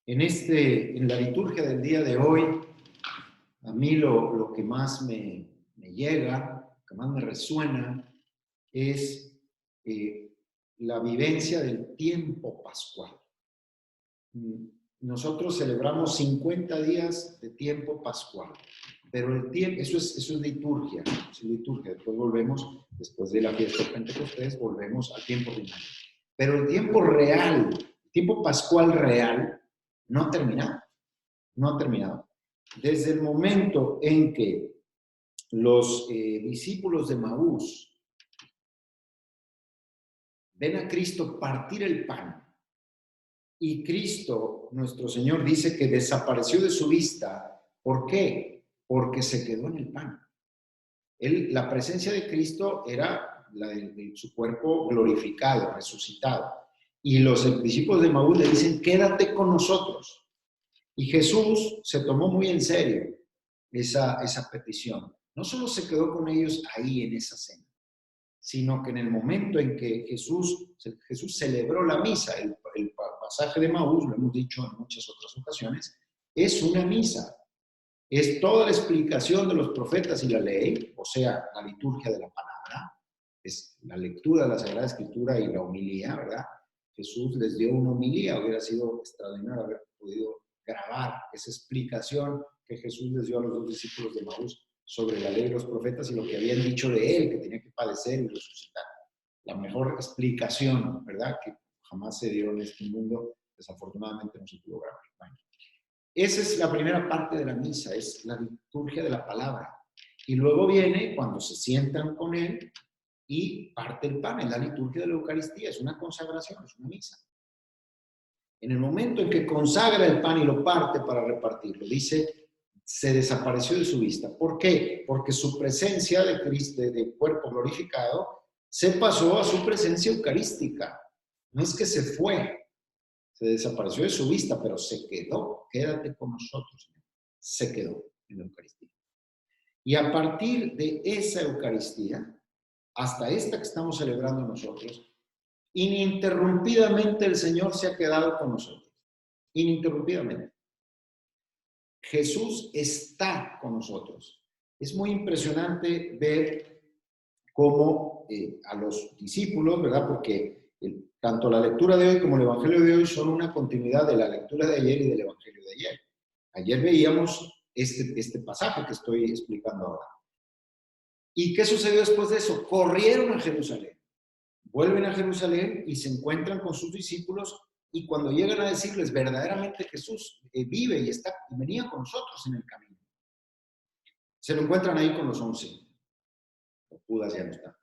En la liturgia del día de hoy, a mí lo que más me llega, lo que más me resuena, es la vivencia del tiempo pascual. Nosotros celebramos 50 días de tiempo pascual, pero el tiempo, eso es liturgia, es liturgia. Después volvemos, después de la fiesta de Pentecostés, volvemos al tiempo ordinario. Pero el tiempo real, el tiempo pascual real, no ha terminado. No ha terminado. Desde el momento en que los discípulos de Maús ven a Cristo partir el pan y Cristo, nuestro Señor, dice que desapareció de su vista. ¿Por qué? Porque se quedó en el pan. La presencia de Cristo era la de su cuerpo glorificado, resucitado. Y los discípulos de Maús le dicen, quédate con nosotros. Y Jesús se tomó muy en serio esa petición. No solo se quedó con ellos ahí en esa cena, sino que en el momento en que Jesús celebró la misa, el pasaje de Maús, lo hemos dicho en muchas otras ocasiones, es una misa. Es toda la explicación de los profetas y la ley, o sea, la liturgia de la palabra, es la lectura de la Sagrada Escritura y la homilía, ¿verdad? Jesús les dio una homilía, hubiera sido extraordinario haber podido grabar esa explicación que Jesús les dio a los dos discípulos de Maús sobre la ley de los profetas y lo que habían dicho de él, que tenía que padecer y resucitar. La mejor explicación, ¿verdad?, que jamás se dio en este mundo, desafortunadamente no se pudo grabar. Bueno, esa es la primera parte de la misa, es la liturgia de la palabra. Y luego viene cuando se sientan con él y parte el pan, es la liturgia de la Eucaristía, es una consagración, es una misa. En el momento en que consagra el pan y lo parte para repartirlo, dice, se desapareció de su vista. ¿Por qué? Porque su presencia de Cristo, de cuerpo glorificado, se pasó a su presencia eucarística. No es que se fue, se desapareció de su vista, pero se quedó. Quédate con nosotros, Señor. Se quedó en la Eucaristía. Y a partir de esa Eucaristía, hasta esta que estamos celebrando nosotros, ininterrumpidamente el Señor se ha quedado con nosotros. Ininterrumpidamente. Jesús está con nosotros. Es muy impresionante ver cómo a los discípulos, ¿verdad? Porque tanto la lectura de hoy como el Evangelio de hoy son una continuidad de la lectura de ayer y del Evangelio de ayer. Ayer veíamos este pasaje que estoy explicando ahora. ¿Y qué sucedió después de eso? Corrieron a Jerusalén. Vuelven a Jerusalén y se encuentran con sus discípulos y cuando llegan a decirles verdaderamente Jesús vive y venía con nosotros en el camino. Se lo encuentran ahí con los 11. Judas ya no está.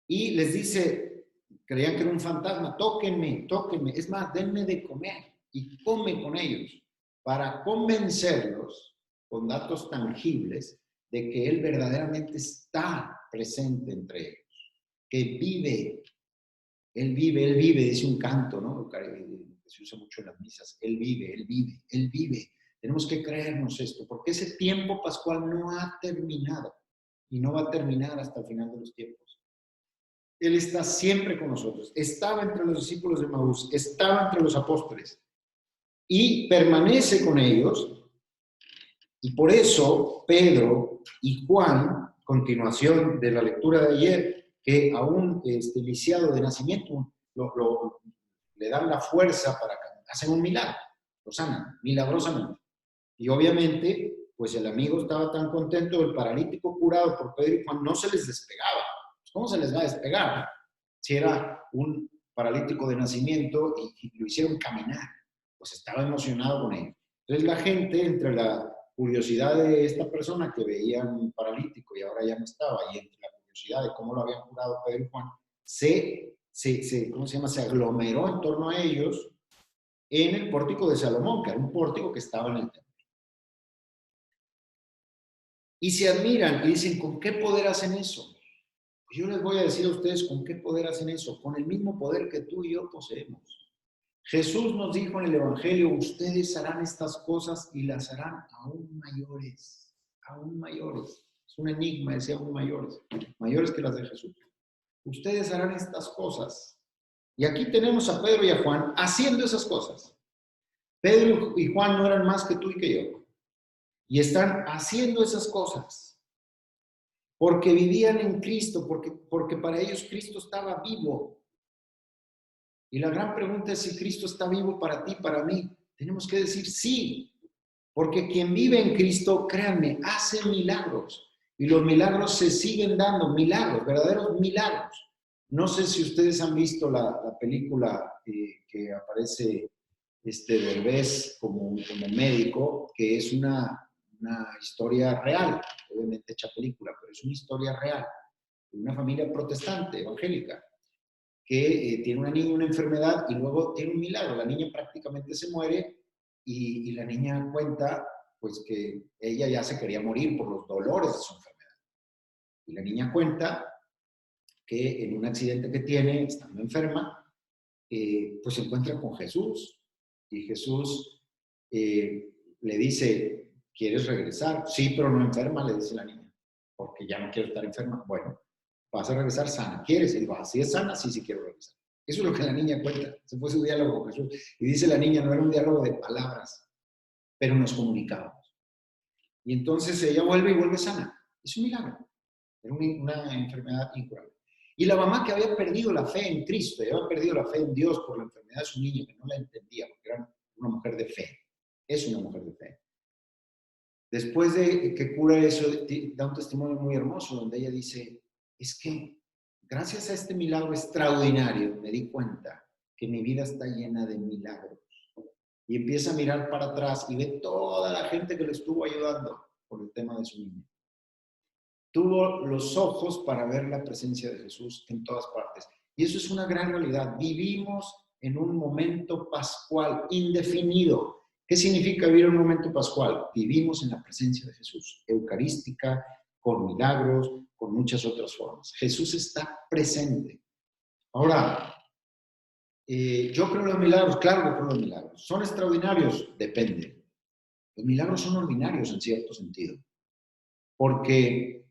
Y les dice, creían que era un fantasma, tóquenme, tóquenme, es más, denme de comer y come con ellos para convencerlos con datos tangibles de que Él verdaderamente está presente entre ellos, que vive. Él vive, dice un canto, ¿no? Que se usa mucho en las misas. Él vive, Él vive, Él vive. Tenemos que creernos esto, porque ese tiempo pascual no ha terminado y no va a terminar hasta el final de los tiempos. Él está siempre con nosotros. Estaba entre los discípulos de Maús, estaba entre los apóstoles y permanece con ellos. Y por eso Pedro y Juan, continuación de la lectura de ayer, que a un lisiado de nacimiento le dan la fuerza para que hacen un milagro, lo sanan milagrosamente. Y obviamente, pues el amigo estaba tan contento, el paralítico curado por Pedro y Juan no se les despegaba. ¿Cómo se les va a despegar si era un paralítico de nacimiento y lo hicieron caminar? Pues estaba emocionado con ellos. Entonces la gente, entre la curiosidad de esta persona que veía un paralítico y ahora ya no estaba, y entre la curiosidad de cómo lo habían curado Pedro y Juan, se aglomeró en torno a ellos en el pórtico de Salomón, que era un pórtico que estaba en el templo. Y se admiran y dicen, ¿con qué poder hacen eso? Pues yo les voy a decir a ustedes con qué poder hacen eso, con el mismo poder que tú y yo poseemos. Jesús nos dijo en el Evangelio, ustedes harán estas cosas y las harán aún mayores, aún mayores. Es un enigma, decía aún mayores, mayores que las de Jesús. Ustedes harán estas cosas. Y aquí tenemos a Pedro y a Juan haciendo esas cosas. Pedro y Juan no eran más que tú y que yo. Y están haciendo esas cosas porque vivían en Cristo, porque para ellos Cristo estaba vivo. Y la gran pregunta es si Cristo está vivo para ti, para mí. Tenemos que decir sí, porque quien vive en Cristo, créanme, hace milagros. Y los milagros se siguen dando, milagros, verdaderos milagros. No sé si ustedes han visto la película que aparece Derbez como médico, que es una historia real, obviamente hecha película, pero es una historia real, de una familia protestante, evangélica, que tiene una niña una enfermedad y luego tiene un milagro. La niña prácticamente se muere y la niña cuenta pues que ella ya se quería morir por los dolores de su enfermedad. Y la niña cuenta que en un accidente que tiene, estando enferma, pues se encuentra con Jesús. Y Jesús le dice, ¿quieres regresar? Sí, pero no enferma, le dice la niña, porque ya no quiero estar enferma. Bueno, vas a regresar sana. ¿Quieres? Y digo, ¿así es sana? Sí, sí quiero regresar. Eso es lo que la niña cuenta. Se fue su diálogo con Jesús. Y dice la niña, no era un diálogo de palabras, pero nos comunicábamos. Y entonces ella vuelve y vuelve sana. Es un milagro. Era una enfermedad incurable. Y la mamá que había perdido la fe en Cristo, había perdido la fe en Dios por la enfermedad de su niño, que no la entendía, porque era una mujer de fe. Es una mujer de fe. Después de que cura eso, da un testimonio muy hermoso donde ella dice, es que gracias a este milagro extraordinario me di cuenta que mi vida está llena de milagros. Y empieza a mirar para atrás y ve toda la gente que le estuvo ayudando por el tema de su niño. Tuvo los ojos para ver la presencia de Jesús en todas partes. Y eso es una gran realidad. Vivimos en un momento pascual indefinido. ¿Qué significa vivir en un momento pascual? Vivimos en la presencia de Jesús, eucarística, con milagros, con muchas otras formas. Jesús está presente. Ahora, yo creo en los milagros, claro que creo en los milagros. ¿Son extraordinarios? Depende. Los milagros son ordinarios en cierto sentido, porque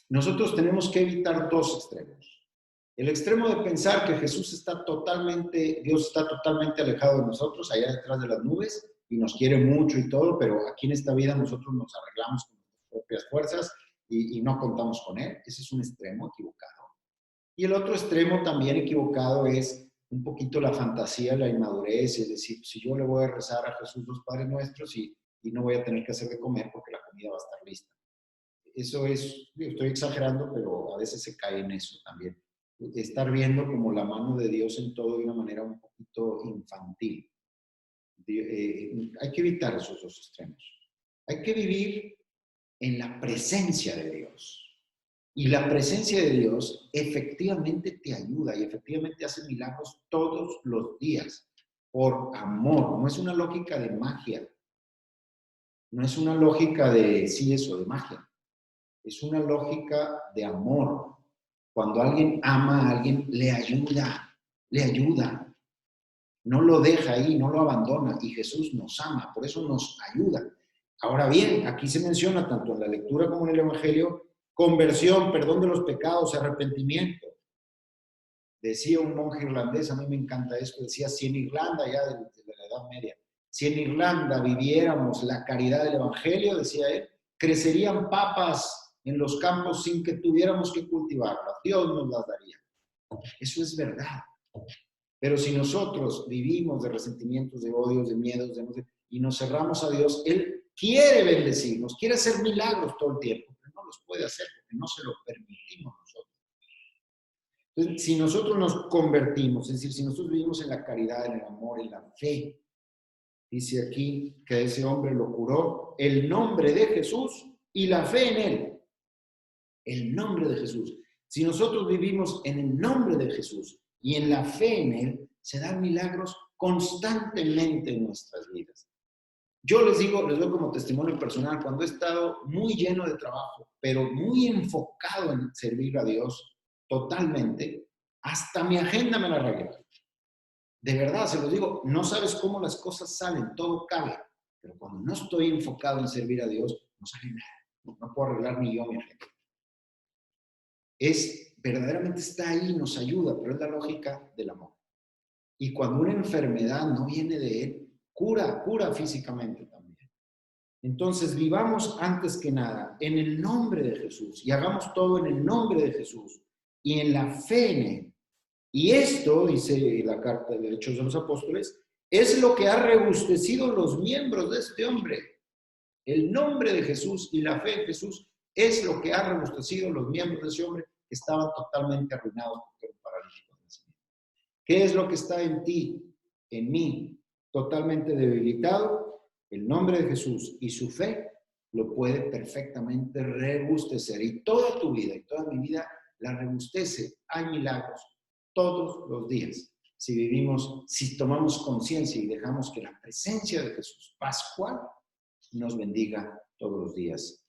nosotros tenemos que evitar dos extremos. El extremo de pensar que Dios está totalmente alejado de nosotros, allá detrás de las nubes, y nos quiere mucho y todo, pero aquí en esta vida nosotros nos arreglamos con nuestras propias fuerzas y no contamos con Él. Ese es un extremo equivocado. Y el otro extremo también equivocado es un poquito la fantasía, la inmadurez, es decir, si yo le voy a rezar a Jesús los Padres Nuestros y no voy a tener que hacer de comer porque la comida va a estar lista. Eso es, estoy exagerando, pero a veces se cae en eso también. Estar viendo como la mano de Dios en todo de una manera un poquito infantil. Hay que evitar esos dos extremos. Hay que vivir en la presencia de Dios. Y la presencia de Dios efectivamente te ayuda y efectivamente hace milagros todos los días por amor. No es una lógica de magia. No es una lógica de, sí, eso, de magia. Es una lógica de amor. Cuando alguien ama a alguien, le ayuda. No lo deja ahí, no lo abandona. Y Jesús nos ama, por eso nos ayuda. Ahora bien, aquí se menciona tanto en la lectura como en el Evangelio, conversión, perdón de los pecados, arrepentimiento. Decía un monje irlandés, a mí me encanta esto, decía, si en Irlanda, ya de la Edad Media, si en Irlanda viviéramos la caridad del Evangelio, decía él, crecerían papas en los campos sin que tuviéramos que cultivarlas. Dios nos las daría. Eso es verdad. Pero si nosotros vivimos de resentimientos, de odios, de miedos, y nos cerramos a Dios, Él quiere bendecirnos, quiere hacer milagros todo el tiempo, pero no los puede hacer porque no se lo permitimos nosotros. Entonces, si nosotros nos convertimos, es decir, si nosotros vivimos en la caridad, en el amor, en la fe, dice aquí que ese hombre lo curó el nombre de Jesús y la fe en él. El nombre de Jesús. Si nosotros vivimos en el nombre de Jesús y en la fe en él, se dan milagros constantemente en nuestras vidas. Yo les digo, les doy como testimonio personal, cuando he estado muy lleno de trabajo, pero muy enfocado en servir a Dios totalmente, hasta mi agenda me la arregló. De verdad, se los digo, no sabes cómo las cosas salen, todo cabe. Pero cuando no estoy enfocado en servir a Dios, no sale nada. No puedo arreglar ni yo mi agenda. Verdaderamente está ahí, nos ayuda, pero es la lógica del amor. Y cuando una enfermedad no viene de Él, cura físicamente también. Entonces, vivamos antes que nada en el nombre de Jesús y hagamos todo en el nombre de Jesús y en la fe en Él. Y esto, dice la carta de Hechos de los Apóstoles, es lo que ha robustecido los miembros de este hombre. El nombre de Jesús y la fe en Jesús es lo que ha robustecido los miembros de ese hombre que estaban totalmente arruinados porque eran paralíticos de nacimiento. ¿Qué es lo que está en ti, en mí, totalmente debilitado? El nombre de Jesús y su fe lo puede perfectamente robustecer. Y toda tu vida y toda mi vida la robustece. Hay milagros todos los días. Si vivimos, si tomamos conciencia y dejamos que la presencia de Jesús pascual nos bendiga todos los días.